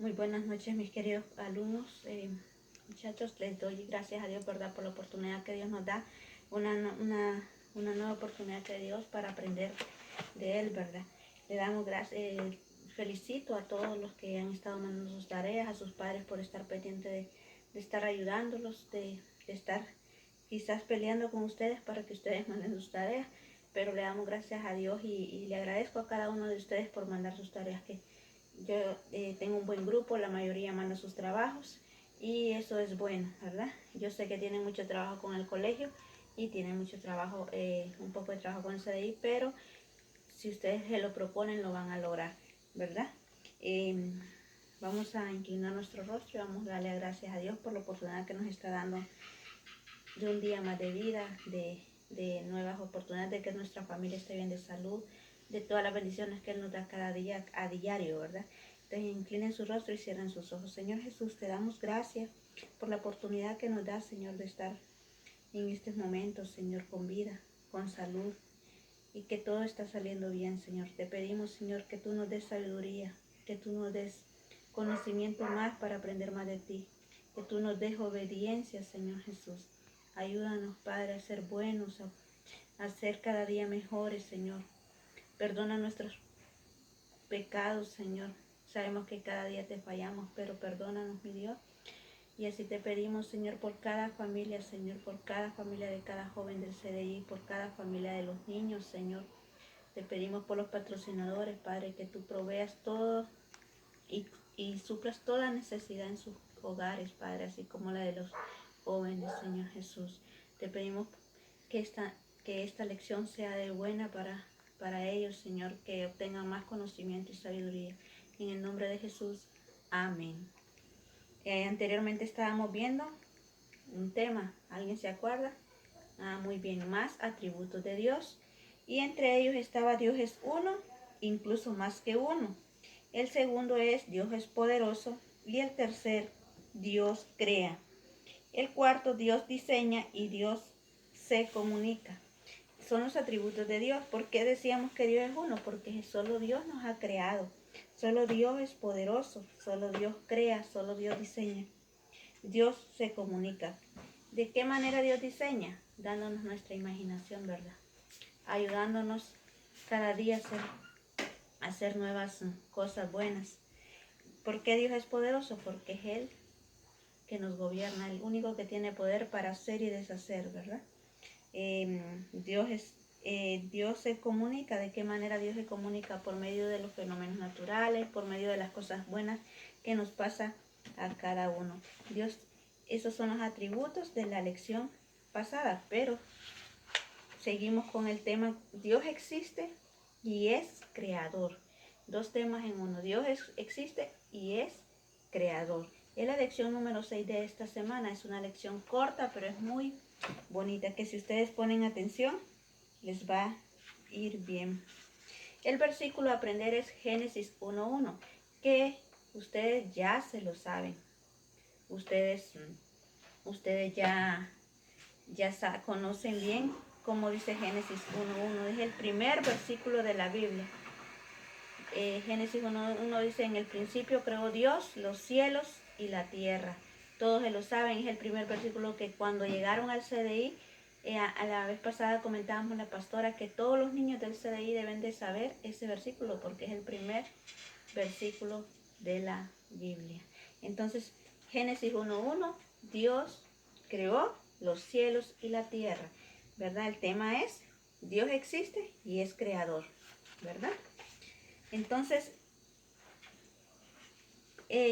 Muy buenas noches, mis queridos alumnos. Muchachos, les doy gracias a Dios, ¿verdad?, por la oportunidad que Dios nos da, una nueva oportunidad de Dios para aprender de Él, ¿verdad? Le damos gracias, felicito a todos los que han estado mandando sus tareas, a sus padres por estar pendientes de estar ayudándolos, de estar quizás peleando con ustedes para que ustedes manden sus tareas, pero le damos gracias a Dios y le agradezco a cada uno de ustedes por mandar sus tareas, que yo tengo un buen grupo, la mayoría manda sus trabajos y eso es bueno, ¿verdad? Yo sé que tienen mucho trabajo con el colegio y tienen mucho trabajo, un poco de trabajo con el CDI, pero si ustedes se lo proponen lo van a lograr, ¿verdad? Eh, Vamos a inclinar nuestro rostro y vamos a darle gracias a Dios por la oportunidad que nos está dando de un día más de vida, de nuevas oportunidades, de que nuestra familia esté bien de salud, de todas las bendiciones que Él nos da cada día, a diario, ¿verdad? Entonces inclinen su rostro y cierren sus ojos. Señor Jesús, te damos gracias por la oportunidad que nos da, Señor, de estar en estos momentos, Señor, con vida, con salud, y que todo está saliendo bien, Señor. Te pedimos, Señor, que tú nos des sabiduría, que tú nos des conocimiento más para aprender más de ti, que tú nos des obediencia, Señor Jesús. Ayúdanos, Padre, a ser buenos, a ser cada día mejores, Señor. Perdona nuestros pecados, Señor. Sabemos que cada día te fallamos, pero perdónanos, mi Dios. Y así te pedimos, Señor, por cada familia, Señor, por cada familia de cada joven del CDI, por cada familia de los niños, Señor. Te pedimos por los patrocinadores, Padre, que tú proveas todo y, y suplas toda necesidad en sus hogares, Padre, así como la de los jóvenes, Señor Jesús. Te pedimos que esta lección sea de buena para ellos, Señor, que obtengan más conocimiento y sabiduría. En el nombre de Jesús, amén. Anteriormente estábamos viendo un tema, ¿alguien se acuerda? Muy bien, más atributos de Dios. Y entre ellos estaba Dios es uno, incluso más que uno. El segundo es Dios es poderoso. Y el tercer, Dios crea. El cuarto, Dios diseña y Dios se comunica. Son los atributos de Dios. ¿Por qué decíamos que Dios es uno? Porque solo Dios nos ha creado. Solo Dios es poderoso. Solo Dios crea. Solo Dios diseña. Dios se comunica. ¿De qué manera Dios diseña? Dándonos nuestra imaginación, ¿verdad? Ayudándonos cada día a hacer nuevas cosas buenas. ¿Por qué Dios es poderoso? Porque es Él que nos gobierna, el único que tiene poder para hacer y deshacer, ¿verdad? Dios se comunica. ¿De qué manera Dios se comunica? Por medio de los fenómenos naturales, por medio de las cosas buenas que nos pasa a cada uno. Dios, esos son los atributos de la lección pasada, pero seguimos con el tema. Dios existe y es creador. Dos temas en uno. Dios existe y es creador. Es la lección número 6 de esta semana. Es una lección corta, pero es muy bonita, que si ustedes ponen atención, les va a ir bien. El versículo a aprender es Génesis 1:1, que ustedes ya se lo saben. Ustedes ya conocen bien cómo dice Génesis 1:1. Es el primer versículo de la Biblia. Génesis 1:1 dice: en el principio creó Dios los cielos y la tierra. Todos se lo saben, es el primer versículo que cuando llegaron al CDI, a la vez pasada comentábamos la pastora que todos los niños del CDI deben de saber ese versículo porque es el primer versículo de la Biblia. Entonces, Génesis 1:1, Dios creó los cielos y la tierra, ¿verdad? El tema es, Dios existe y es creador, ¿verdad? Entonces,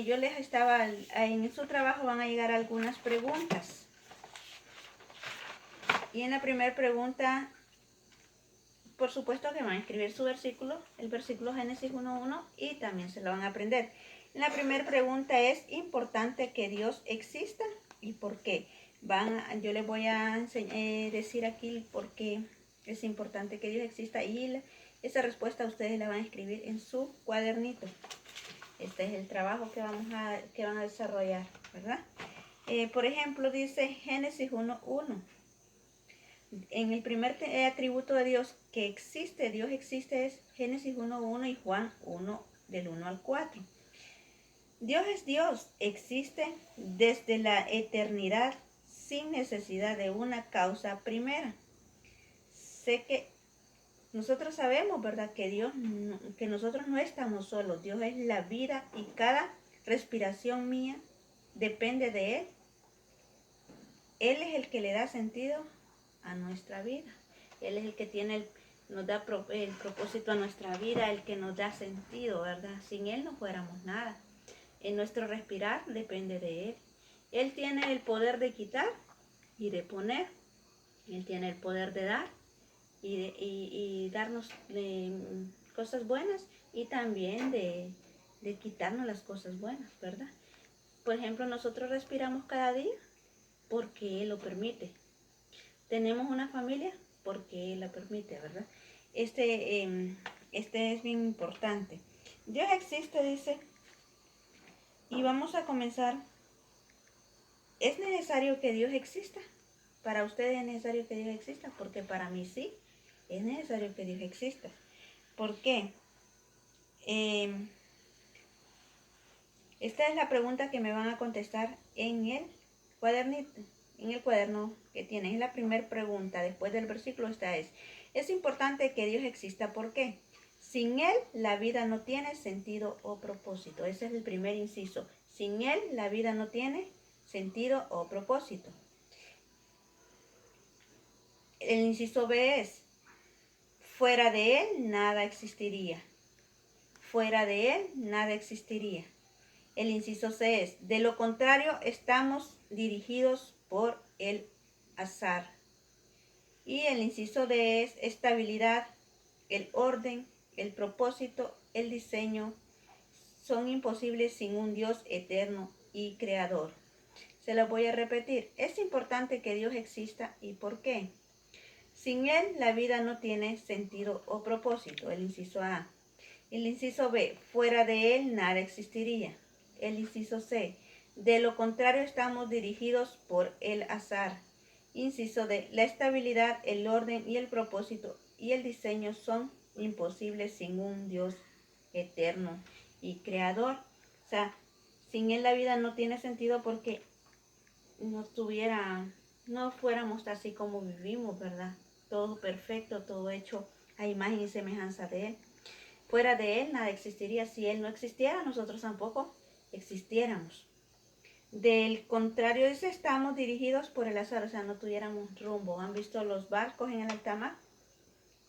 yo les estaba, en su trabajo van a llegar algunas preguntas. Y en la primera pregunta, por supuesto que van a escribir su versículo, el versículo Génesis 1:1, y también se lo van a aprender. La primera pregunta es: ¿importante que Dios exista? ¿Y por qué? Yo les voy a decir aquí por qué es importante que Dios exista, y esa respuesta ustedes la van a escribir en su cuadernito. Este es el trabajo que van a desarrollar, ¿verdad? Por ejemplo, dice Génesis 1:1. En el primer atributo de Dios que existe, Dios existe, es Génesis 1:1 y Juan 1 del 1 al 4. Dios es Dios, existe desde la eternidad sin necesidad de una causa primera. Sé que nosotros sabemos, ¿verdad? Que que nosotros no estamos solos. Dios es la vida y cada respiración mía depende de Él. Él es el que le da sentido a nuestra vida. Él es el que nos da el propósito a nuestra vida, el que nos da sentido, ¿verdad? Sin Él no fuéramos nada. En nuestro respirar depende de Él. Él tiene el poder de quitar y de poner. Él tiene el poder de dar y darnos cosas buenas y también de quitarnos las cosas buenas, ¿verdad? Por ejemplo, nosotros respiramos cada día porque Él lo permite. Tenemos una familia porque Él la permite, ¿verdad? Este es bien importante. Dios existe, dice, y vamos a comenzar. ¿Es necesario que Dios exista? Para ustedes es necesario que Dios exista, porque para mí sí, es necesario que Dios exista. ¿Por qué? Esta es la pregunta que me van a contestar en el cuaderno que tienen. Es la primera pregunta. Después del versículo es importante que Dios exista. ¿Por qué? Sin Él la vida no tiene sentido o propósito. Ese es el primer inciso. Sin Él la vida no tiene sentido o propósito. El inciso B es: fuera de Él nada existiría. Fuera de Él nada existiría. El inciso C es: de lo contrario estamos dirigidos por el azar. Y el inciso D es: estabilidad, el orden, el propósito, el diseño son imposibles sin un Dios eterno y creador. Se lo voy a repetir. Es importante que Dios exista. ¿Y por qué? Sin Él la vida no tiene sentido o propósito. El inciso A. El inciso B. Fuera de Él nada existiría. El inciso C. De lo contrario estamos dirigidos por el azar. Inciso D. La estabilidad, el orden y el propósito y el diseño son imposibles sin un Dios eterno y creador. O sea, sin Él la vida no tiene sentido porque no fuéramos así como vivimos, ¿verdad? Todo perfecto, todo hecho a imagen y semejanza de Él. Fuera de Él nada existiría. Si Él no existiera, nosotros tampoco existiéramos. Del contrario, dice, estamos dirigidos por el azar, o sea, no tuviéramos rumbo. ¿Han visto los barcos en el alta mar?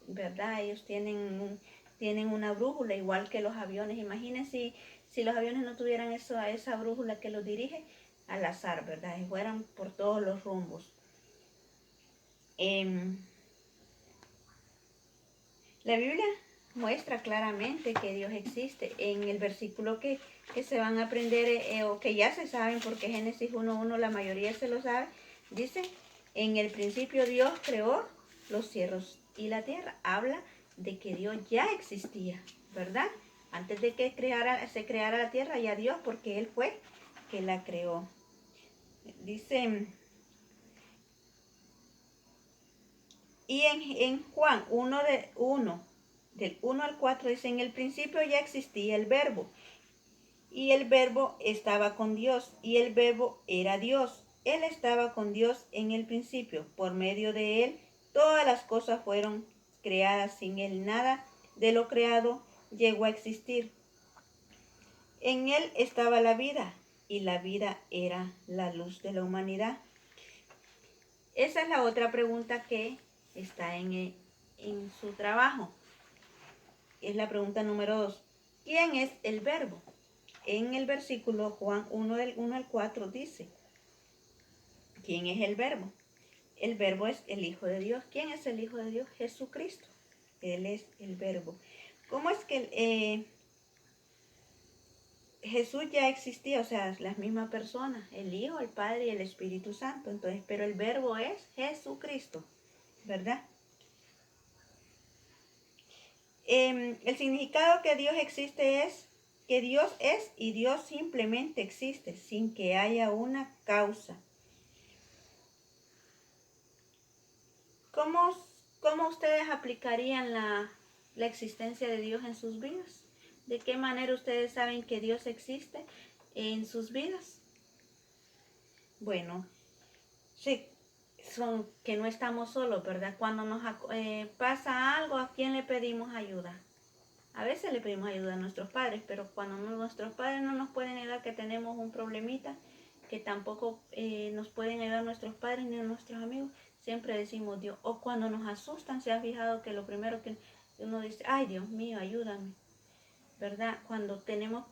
¿Verdad? Ellos tienen una brújula, igual que los aviones. Imagínense si los aviones no tuvieran esa brújula que los dirige al azar, ¿verdad? Y fueran por todos los rumbos. La Biblia muestra claramente que Dios existe. En el versículo que se van a aprender o que ya se saben, porque Génesis 1:1 la mayoría se lo sabe, dice: en el principio Dios creó los cielos y la tierra. Habla de que Dios ya existía, ¿verdad? Antes de que se creara la tierra, ya Dios, porque Él fue que la creó. Dice, y en Juan 1:1 del 1 al 4 dice: en el principio ya existía el verbo, y el verbo estaba con Dios, y el verbo era Dios. Él estaba con Dios en el principio. Por medio de Él todas las cosas fueron creadas. Sin Él nada de lo creado llegó a existir. En Él estaba la vida, y la vida era la luz de la humanidad. Esa es la otra pregunta que está en su trabajo. Es la pregunta número 2. ¿Quién es el verbo? En el versículo Juan 1 del 1 al 4 dice: ¿quién es el verbo? El verbo es el Hijo de Dios. ¿Quién es el Hijo de Dios? Jesucristo. Él es el verbo. ¿Cómo es que Jesús ya existía? O sea, las mismas personas, el Hijo, el Padre y el Espíritu Santo. Entonces, pero el verbo es Jesucristo, ¿verdad? El significado que Dios existe es que Dios es y Dios simplemente existe sin que haya una causa. ¿Cómo ustedes aplicarían la existencia de Dios en sus vidas? ¿De qué manera ustedes saben que Dios existe? en sus vidas. Bueno, sí, son que no estamos solos, ¿verdad? Cuando nos pasa algo, ¿a quién le pedimos ayuda? A veces le pedimos ayuda a nuestros padres, pero cuando nuestros padres no nos pueden ayudar, que tenemos un problemita, que tampoco nos pueden ayudar nuestros padres ni nuestros amigos, siempre decimos Dios. O cuando nos asustan, se ha fijado que lo primero que uno dice, ay Dios mío, ayúdame, ¿verdad? Cuando tenemos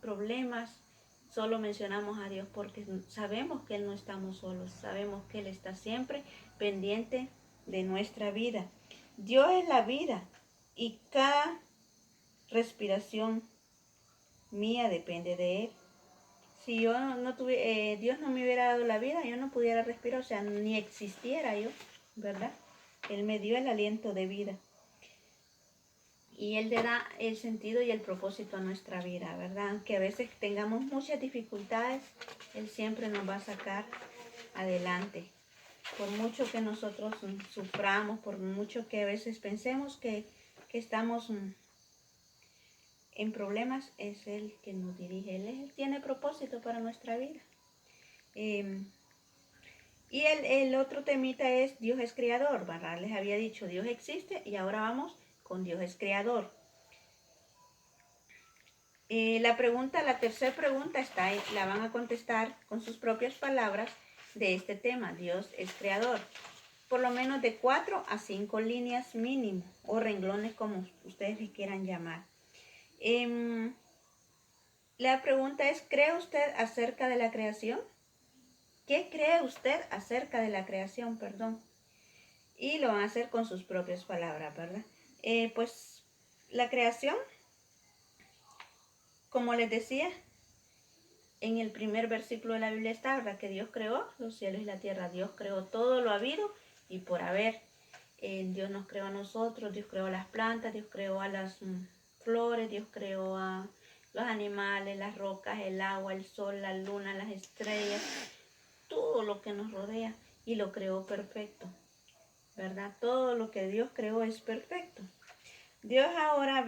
problemas, solo mencionamos a Dios porque sabemos que Él no estamos solos, sabemos que Él está siempre pendiente de nuestra vida. Dios es la vida y cada respiración mía depende de Él. Si yo no tuviera, Dios no me hubiera dado la vida, yo no pudiera respirar, o sea, ni existiera yo, ¿verdad? Él me dio el aliento de vida. Y Él le da el sentido y el propósito a nuestra vida, ¿verdad? Aunque a veces tengamos muchas dificultades, Él siempre nos va a sacar adelante. Por mucho que nosotros suframos, por mucho que a veces pensemos que estamos en problemas, es Él que nos dirige. Él tiene propósito para nuestra vida. Y el otro temita es Dios es creador, ¿verdad? Les había dicho Dios existe y ahora vamos con Dios es creador. La tercera pregunta está ahí, la van a contestar con sus propias palabras de este tema. Dios es creador. Por lo menos de 4 a 5 líneas mínimo o renglones como ustedes les quieran llamar. La pregunta es, ¿cree usted acerca de la creación? ¿Qué cree usted acerca de la creación? Perdón. Y lo van a hacer con sus propias palabras, ¿verdad? Pues la creación, como les decía, en el primer versículo de la Biblia está, ¿verdad? Que Dios creó los cielos y la tierra. Dios creó todo lo habido y por haber. Dios nos creó a nosotros, Dios creó a las plantas, Dios creó a las flores, Dios creó a los animales, las rocas, el agua, el sol, la luna, las estrellas, todo lo que nos rodea y lo creó perfecto, ¿verdad? Todo lo que Dios creó es perfecto. Dios ahora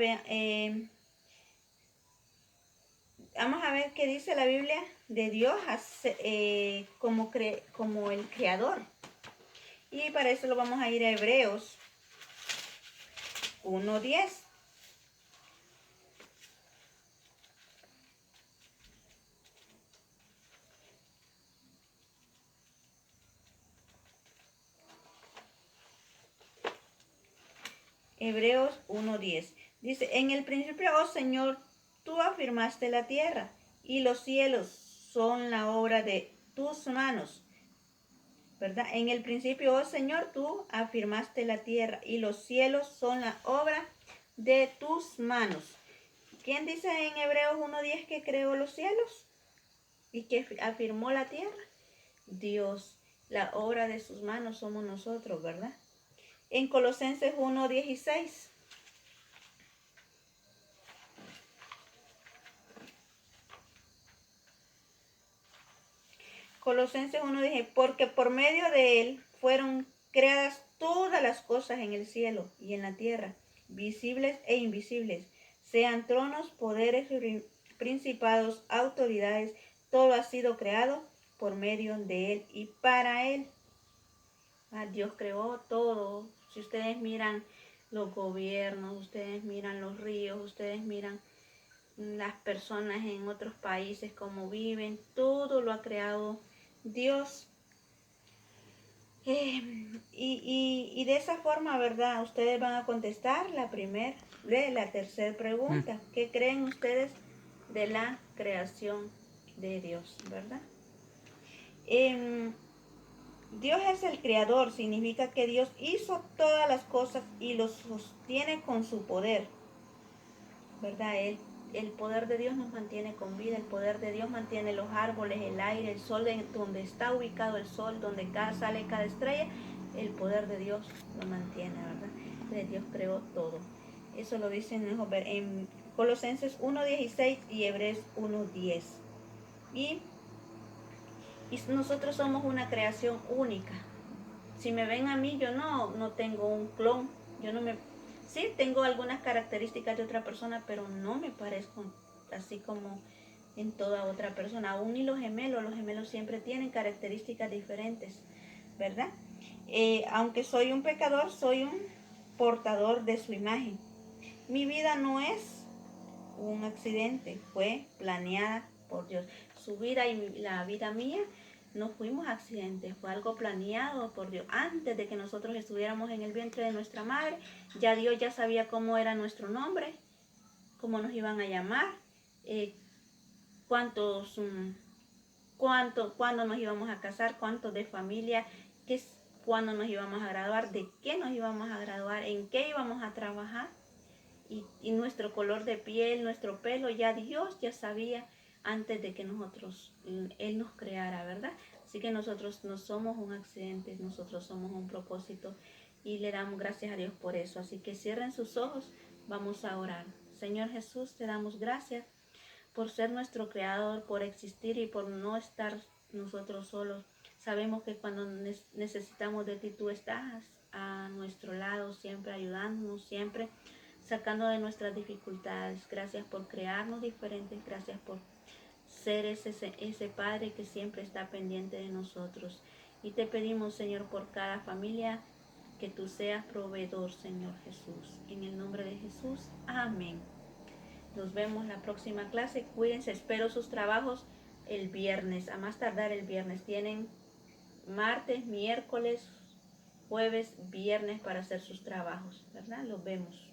vamos a ver qué dice la Biblia de Dios como el creador. Y para eso lo vamos a ir a Hebreos 1:10. Hebreos 1:10. Dice, en el principio, oh Señor, tú afirmaste la tierra y los cielos son la obra de tus manos. ¿Verdad? En el principio, oh Señor, tú afirmaste la tierra y los cielos son la obra de tus manos. ¿Quién dice en Hebreos 1:10 que creó los cielos y que afirmó la tierra? Dios. La obra de sus manos somos nosotros, ¿verdad? En Colosenses 1:16. Colosenses 1 dice, porque por medio de él fueron creadas todas las cosas en el cielo y en la tierra, visibles e invisibles, sean tronos, poderes, principados, autoridades, todo ha sido creado por medio de él y para él. Dios creó todo. Si ustedes miran los gobiernos, ustedes miran los ríos, ustedes miran las personas en otros países, cómo viven, todo lo ha creado Dios. Y de esa forma, ¿verdad? Ustedes van a contestar la tercera pregunta. ¿Qué creen ustedes de la creación de Dios, verdad? Dios es el creador, significa que Dios hizo todas las cosas y los sostiene con su poder, ¿verdad? El poder de Dios nos mantiene con vida, el poder de Dios mantiene los árboles, el aire, el sol, donde está ubicado el sol, donde sale cada estrella, el poder de Dios lo mantiene, ¿verdad? Dios creó todo. Eso lo dicen en Colosenses 1:16 y Hebreos 1:10. Y nosotros somos una creación única. Si me ven a mí, yo no tengo un clon, sí tengo algunas características de otra persona, pero no me parezco así como en toda otra persona. Aún ni los gemelos siempre tienen características diferentes, ¿verdad? Aunque soy un pecador, soy un portador de su imagen. Mi vida no es un accidente, fue planeada por Dios. Su vida y la vida mía no fuimos accidentes, fue algo planeado por Dios. Antes de que nosotros estuviéramos en el vientre de nuestra madre, ya Dios ya sabía cómo era nuestro nombre, cómo nos iban a llamar, cuándo nos íbamos a casar, cuántos de familia, cuándo nos íbamos a graduar, de qué nos íbamos a graduar, en qué íbamos a trabajar. Y nuestro color de piel, nuestro pelo, ya Dios ya sabía antes de que Él nos creara, ¿verdad? Así que nosotros no somos un accidente, nosotros somos un propósito y le damos gracias a Dios por eso. Así que cierren sus ojos, vamos a orar. Señor Jesús, te damos gracias por ser nuestro creador, por existir y por no estar nosotros solos. Sabemos que cuando necesitamos de ti, tú estás a nuestro lado, siempre ayudándonos, siempre sacando de nuestras dificultades. Gracias por crearnos diferentes, gracias por ser ese Padre que siempre está pendiente de nosotros. Y te pedimos, Señor, por cada familia, que tú seas proveedor, Señor Jesús. En el nombre de Jesús, amén. Nos vemos la próxima clase. Cuídense, espero sus trabajos el viernes, a más tardar el viernes. Tienen martes, miércoles, jueves, viernes para hacer sus trabajos, ¿verdad? Los vemos.